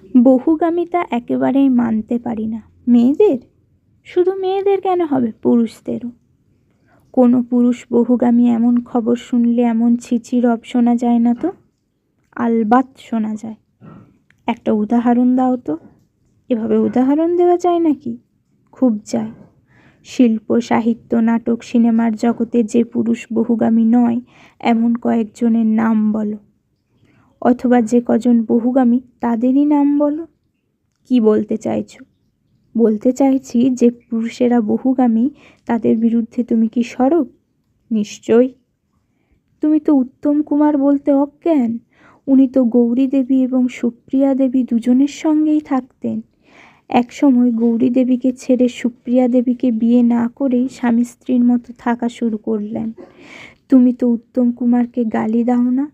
বহুগামিতা একেবারেই মানতে পারি না। মেয়েদের? শুধু মেয়েদের কেন হবে, পুরুষদেরও। কোনো পুরুষ বহুগামী এমন খবর শুনলে এমন ছিচি রব শোনা যায় না তো? আলবাত শোনা যায়। একটা উদাহরণ দাও তো। এভাবে উদাহরণ দেওয়া যায় নাকি? খুব যায়। শিল্প, সাহিত্য, নাটক, সিনেমার জগতে যে পুরুষ বহুগামী নয় এমন কয়েকজনের নাম বলো, অথবা যে কজন বহুগামী তাদেরই নাম বলো। কি বলতে চাইছো? বলতে চাইছি যে পুরুষেরা বহুগামী তাদের বিরুদ্ধে তুমি কি সরব? নিশ্চয়ই। তুমি তো উত্তম কুমার বলতে অজ্ঞান। উনি তো গৌরী দেবী এবং সুপ্রিয়া দেবী দুজনের সঙ্গেই থাকতেন। একসময় গৌরী দেবীকে ছেড়ে সুপ্রিয়া দেবীকে বিয়ে না করেই স্বামী স্ত্রীর মতো থাকা শুরু করলেন। তুমি তো উত্তম কুমারকে গালি দাও না।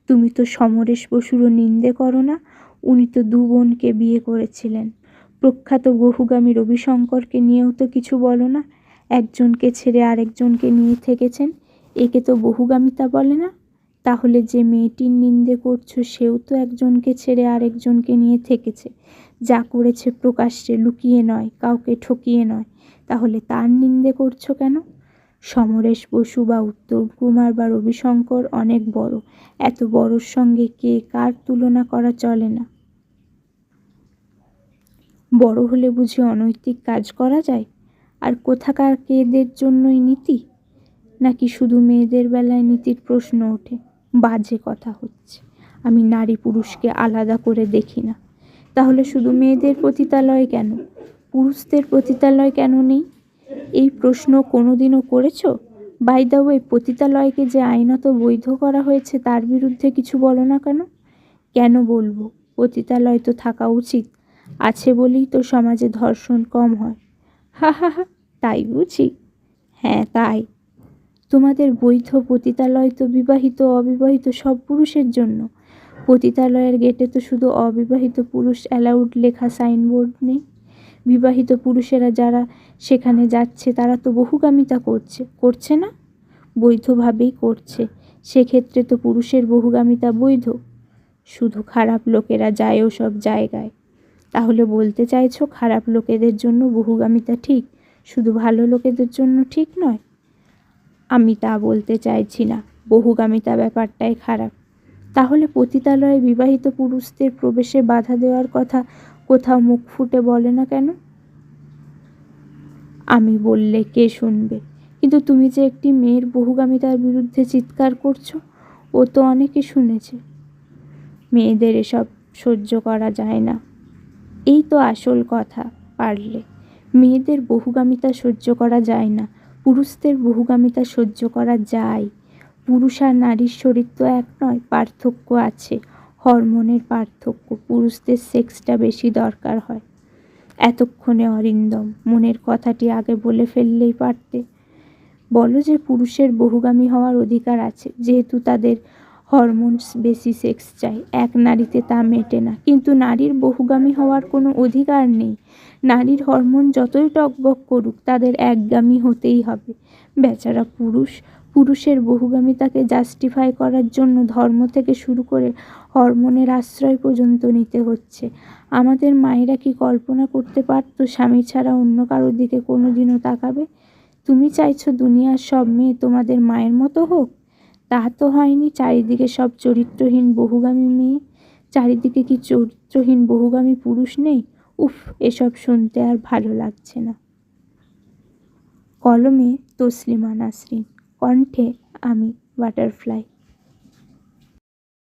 তুমি তো সমরেশ বসুরও নিন্দে করো না। উনি তো দু বোনকে বিয়ে করেছিলেন। প্রখ্যাত বহুগামী রবিশঙ্করকে নিয়েও তো কিছু বলো না। একজনকে ছেড়ে আরেকজনকে নিয়ে থেকেছেন। একে তো বহুগামিতা বলে না। তাহলে যে মেয়েটির নিন্দে করছো সেও তো একজনকে ছেড়ে আরেকজনকে নিয়ে থেকেছে। যা করেছে প্রকাশ্যে, লুকিয়ে নয়, কাউকে ঠকিয়ে নয়। তাহলে তার নিন্দে করছো কেন? সমরেশ বসু বা উত্তম কুমার বা রবিশঙ্কর অনেক বড়। এত বড়র সঙ্গে কে কার তুলনা করা চলে না। বড় হলে বুঝি অনৈতিক কাজ করা যায়? আর কোথাকার কেদের জন্যই নীতি? নাকি শুধু মেয়েদের বেলায় নীতির প্রশ্ন ওঠে? বাজে কথা হচ্ছে। আমি নারী পুরুষকে আলাদা করে দেখি না। তাহলে শুধু মেয়েদের পতিতালয় কেন? পুরুষদের পতিতালয় কেন নেই? এই প্রশ্ন কোনোদিনও করেছো? বাই দ্য ওয়ে, পতিতালয়কে যে আইনত বৈধ করা হয়েছে তার বিরুদ্ধে কিছু বলো না কেন? কেন বলবো? পতিতালয় তো থাকা উচিত। আছে বলেই তো সমাজে ধর্ষণ কম হয়। হা হা হা, তাই বুঝি? হ্যাঁ তাই। তোমাদের বৈধ পতিতালয় তো বিবাহিত অবিবাহিত সব পুরুষের জন্য। পতিতালয়ের গেটে তো শুধু অবিবাহিত পুরুষ অ্যালাউড লেখা সাইনবোর্ড নেই। বিবাহিত পুরুষেরা যারা সেখানে যাচ্ছে তারা তো বহুগামিতা করছে না? বৈধভাবেই করছে। সেক্ষেত্রে তো পুরুষের বহুগামিতা বৈধ। শুধু খারাপ লোকেরা যায় ওসব জায়গায়। তাহলে বলতে চাইছো খারাপ লোকেদের জন্য বহুগামিতা ঠিক, শুধু ভালো লোকেদের জন্য ঠিক নয়? আমি তা বলতে চাইছি না। বহুগামিতা ব্যাপারটাই খারাপ। তাহলে পতিতালয়ে বিবাহিত পুরুষদের প্রবেশে বাধা দেওয়ার কথা কোথাও মুখ ফুটে বলে না কেন? আমি বললে কে শুনবে? কিন্তু তুমি যে একটি মেয়ের বহুগামিতার বিরুদ্ধে চিৎকার করছো, ও তো অনেকে শুনেছে। মেয়েদের এসব সহ্য করা যায় না। এই তো আসল কথা। পারলে মেয়েদের বহুগামিতা সহ্য করা যায় না, পুরুষদের বহুগামিতা সহ্য করা যায়। পুরুষ আর নারীর শরীর তো এক নয়, পার্থক্য আছে। হরমোনের পার্থক্য। পুরুষদের সেক্সটা বেশি দরকার হয়। এতক্ষণে অরিন্দম মনের কথাটি আগে বলে ফেললেই পারতে। বলো যে পুরুষের বহুগামী হওয়ার অধিকার আছে, যেহেতু তাদের হরমোনস বেশি সেক্স চাই। এক নারীতে তা মেটে না। কিন্তু নারীর বহুগামী হওয়ার কোনো অধিকার নেই। নারীর হরমোন যতই টকবক করুক তাদের একগামী হতেই হবে। বেচারা পুরুষের বহুগামিতাকে জাস্টিফাই করার জন্য ধর্ম থেকে শুরু করে হরমোনের আশ্রয় পর্যন্ত নিতে হচ্ছে। আমাদের মায়েরা কি কল্পনা করতে পারতো স্বামী ছাড়া অন্য কারোর দিকে কোনোদিনও তাকাবে? তুমি চাইছো দুনিয়ার সব মেয়ে তোমাদের মায়ের মতো হোক? তা তো হয়নি। চারিদিকে সব চরিত্রহীন বহুগামী মেয়ে। চারিদিকে কি চরিত্রহীন বহুগামী পুরুষ নেই? উফ, এসব শুনতে আর ভালো লাগছে না। কলমে তসলিমা নাসরিন, কণ্ঠে আমি, বাটারফ্লাই।